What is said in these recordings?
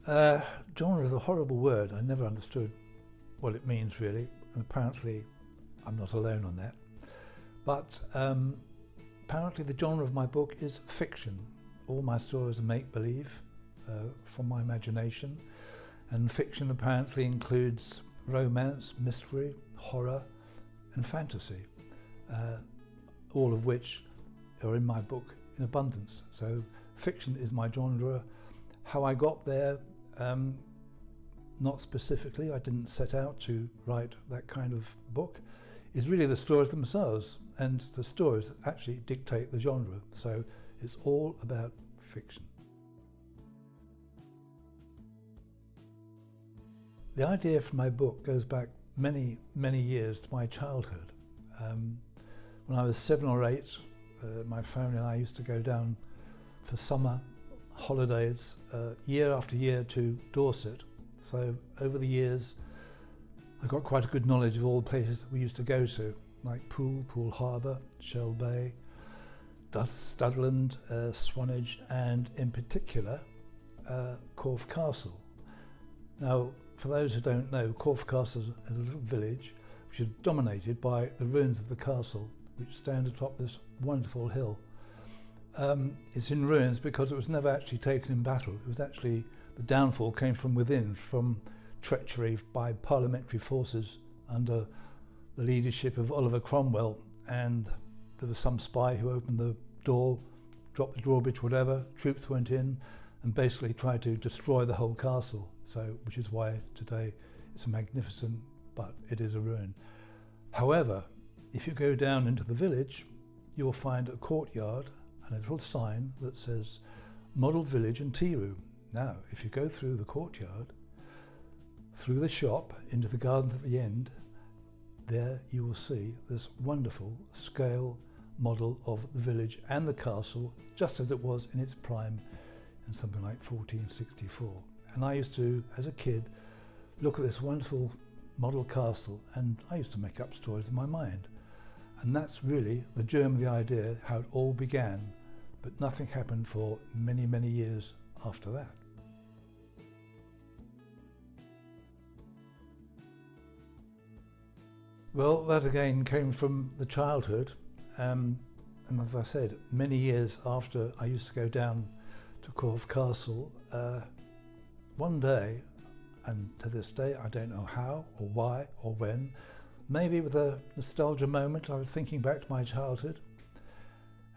Genre is a horrible word. I never understood what it means really, and apparently I'm not alone on that. But apparently the genre of my book is fiction. All my stories are make-believe from my imagination, and fiction apparently includes romance, mystery, horror and fantasy, all of which are in my book in abundance. So fiction is my genre. How I got there, not specifically, I didn't set out to write that kind of book, is really the stories themselves, and the stories actually dictate the genre. So it's all about fiction. The idea for my book goes back many, many years to my childhood. When I was 7 or 8, my family and I used to go down for summer holidays year after year to Dorset. So over the years I got quite a good knowledge of all the places that we used to go to, like Poole Harbour, Shell Bay, Studland, Swanage, and in particular Corfe Castle. Now, for those who don't know, Corfe Castle is a little village which is dominated by the ruins of the castle, which stand atop this wonderful hill. It's in ruins because it was never actually taken in battle. It was actually, the downfall came from within, from treachery by parliamentary forces under the leadership of Oliver Cromwell, and there was some spy who opened the door, dropped the drawbridge, whatever, troops went in and basically tried to destroy the whole castle. So, which is why today it's a magnificent, but it is a ruin. However, if you go down into the village, you'll find a courtyard and a little sign that says Model Village and Tea Room. Now, if you go through the courtyard, through the shop, into the gardens at the end, there you will see this wonderful scale model of the village and the castle, just as it was in its prime in something like 1464. And I used to, as a kid, look at this wonderful model castle, and I used to make up stories in my mind. And that's really the germ of the idea, how it all began, but nothing happened for many, many years after that. Well, that again came from the childhood, and as I said, many years after I used to go down to Corfe Castle, one day, and to this day I don't know how or why or when, maybe with a nostalgia moment, I was thinking back to my childhood,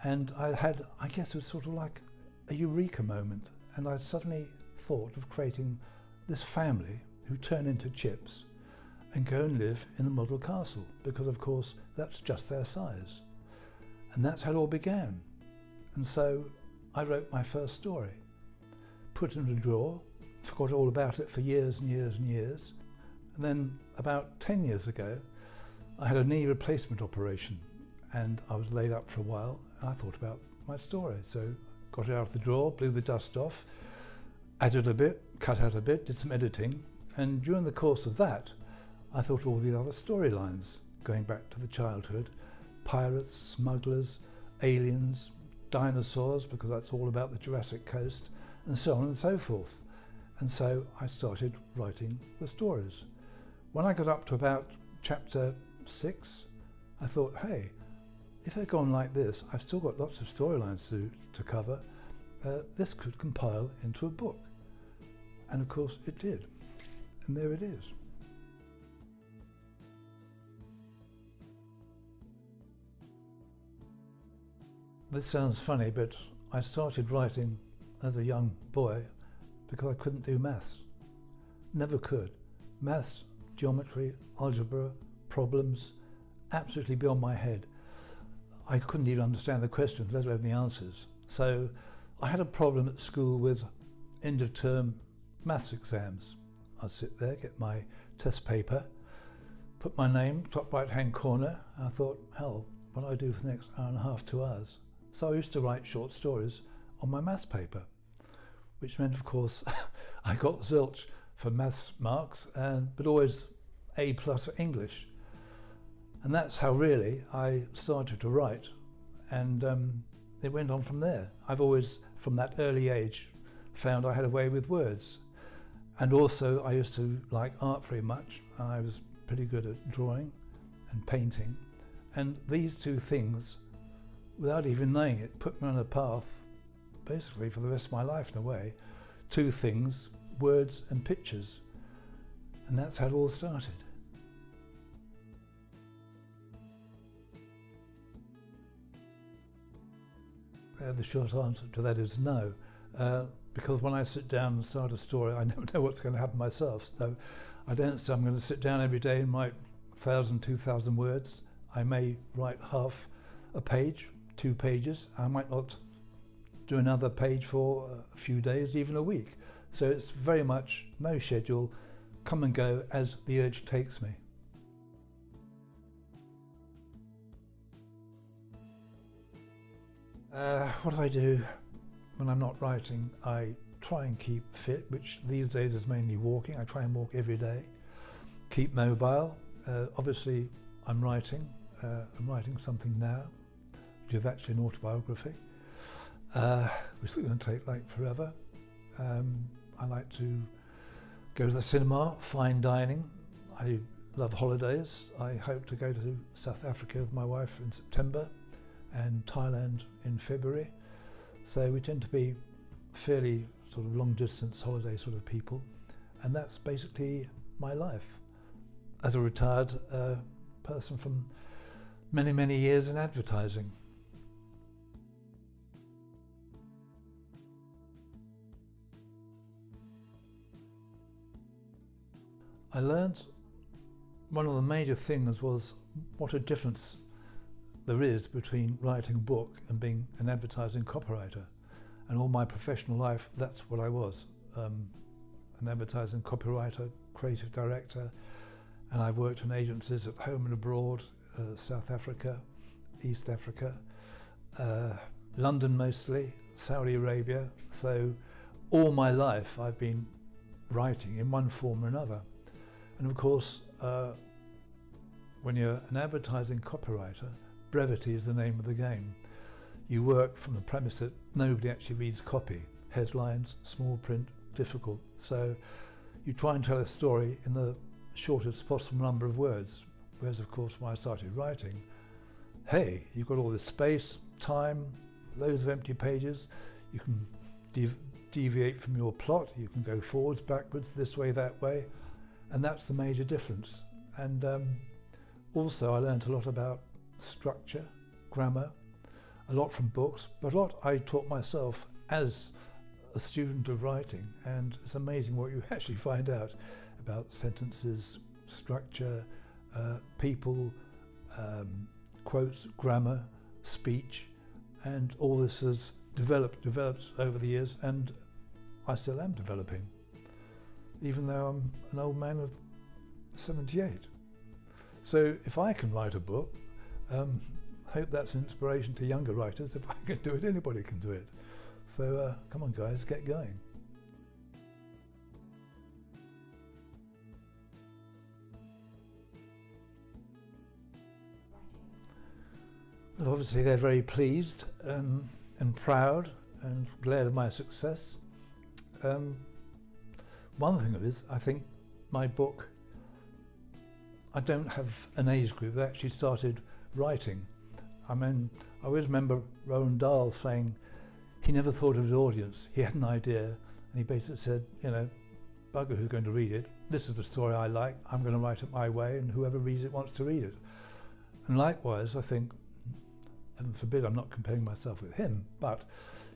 and I guess it was sort of like a eureka moment, and I suddenly thought of creating this family who turn into chips and go and live in a model castle, because of course that's just their size. And that's how it all began. And so I wrote my first story, put it in a drawer, forgot all about it for years and years and years. And then about 10 years ago, I had a knee replacement operation and I was laid up for a while, and I thought about my story. So got it out of the drawer, blew the dust off, added a bit, cut out a bit, did some editing, and during the course of that, I thought of all the other storylines going back to the childhood: pirates, smugglers, aliens, dinosaurs, because that's all about the Jurassic Coast, and so on and so forth. And so I started writing the stories. When I got up to about chapter 6, I thought, hey, if I go on like this, I've still got lots of storylines to cover. This could compile into a book. And of course it did. And there it is. This sounds funny, but I started writing as a young boy because I couldn't do maths. Never could. Maths, geometry, algebra, problems, absolutely beyond my head. I couldn't even understand the questions, let alone the answers. So I had a problem at school with end of term maths exams. I'd sit there, get my test paper, put my name, top right hand corner, and I thought, hell, what do I do for the next hour and a half, 2 hours? So I used to write short stories on my maths paper, which meant, of course, I got zilch for maths marks, but always A+ for English. And that's how really I started to write, and it went on from there. I've always, from that early age, found I had a way with words. And also I used to like art very much, and I was pretty good at drawing and painting. And these two things, without even knowing it, put me on a path basically for the rest of my life in a way. Two things, words and pictures. And that's how it all started. The short answer to that is no, because when I sit down and start a story, I never know what's going to happen myself. So I don't say I'm going to sit down every day and write 1,000, 2,000 words. I may write half a page, 2 pages. I might not do another page for a few days, even a week. So it's very much no schedule, come and go as the urge takes me. What do I do when I'm not writing? I try and keep fit, which these days is mainly walking. I try and walk every day. Keep mobile. Obviously, I'm writing. I'm writing something now, which is actually an autobiography, which is going to take like forever. I like to go to the cinema, fine dining. I love holidays. I hope to go to South Africa with my wife in September and Thailand in February. So we tend to be fairly sort of long distance holiday sort of people, and that's basically my life as a retired person from many years in advertising. I learned one of the major things was what a difference there is between writing a book and being an advertising copywriter. And all my professional life, that's what I was. An advertising copywriter, creative director, and I've worked in agencies at home and abroad, South Africa, East Africa, London mostly, Saudi Arabia. So all my life I've been writing in one form or another. And of course, when you're an advertising copywriter, brevity is the name of the game. You work from the premise that nobody actually reads copy. Headlines, small print, difficult. So you try and tell a story in the shortest possible number of words. Whereas of course when I started writing, hey, you've got all this space, time, loads of empty pages. You can deviate from your plot. You can go forwards, backwards, this way, that way. And that's the major difference. And also I learned a lot about structure, grammar, a lot from books, but a lot I taught myself as a student of writing. And it's amazing what you actually find out about sentences, structure, people, quotes, grammar, speech, and all this has developed over the years, and I still am developing, even though I'm an old man of 78. So if I can write a book, I hope that's an inspiration to younger writers. If I can do it, anybody can do it. So come on guys, get going. Well, obviously they're very pleased and proud and glad of my success. One thing is, I think my book, I don't have an age group that actually started writing. I mean, I always remember Roald Dahl saying he never thought of his audience. He had an idea and he basically said, you know, bugger who's going to read it. This is the story I like. I'm going to write it my way, and whoever reads it wants to read it. And likewise, I think, heaven forbid I'm not comparing myself with him, but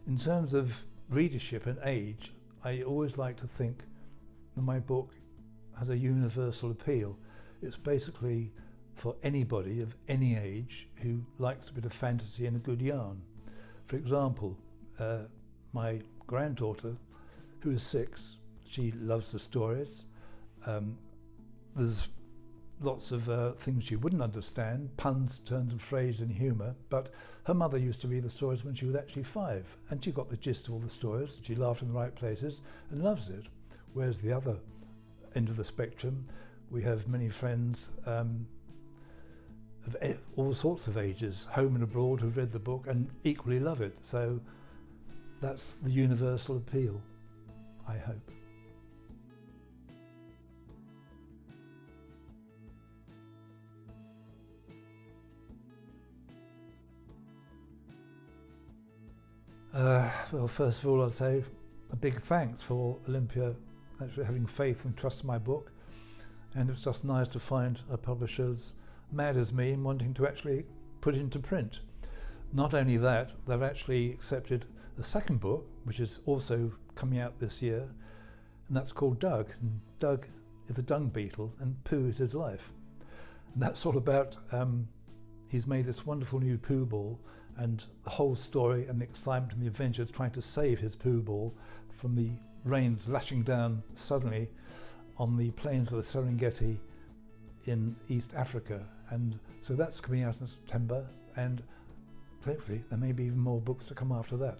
in terms of readership and age, I always like to think that my book has a universal appeal. It's basically for anybody of any age who likes a bit of fantasy and a good yarn. For example, my granddaughter, who is 6, she loves the stories. There's lots of things she wouldn't understand, puns, turns of phrase and humour, but her mother used to read the stories when she was actually 5, and she got the gist of all the stories, she laughed in the right places and loves it. Whereas the other end of the spectrum, we have many friends of all sorts of ages, home and abroad, who've read the book and equally love it. So that's the universal appeal, I hope. Well, first of all, I'd say a big thanks for Olympia actually having faith and trust in my book, and it's just nice to find a publisher as mad as me and wanting to actually put it into print. Not only that, they've actually accepted a second book, which is also coming out this year, and that's called Doug. And Doug is a dung beetle, and poo is his life. And that's all about, he's made this wonderful new poo ball, and the whole story and the excitement and the adventures trying to save his poo ball from the rains lashing down suddenly on the plains of the Serengeti in East Africa. And so that's coming out in September, and hopefully there may be even more books to come after that.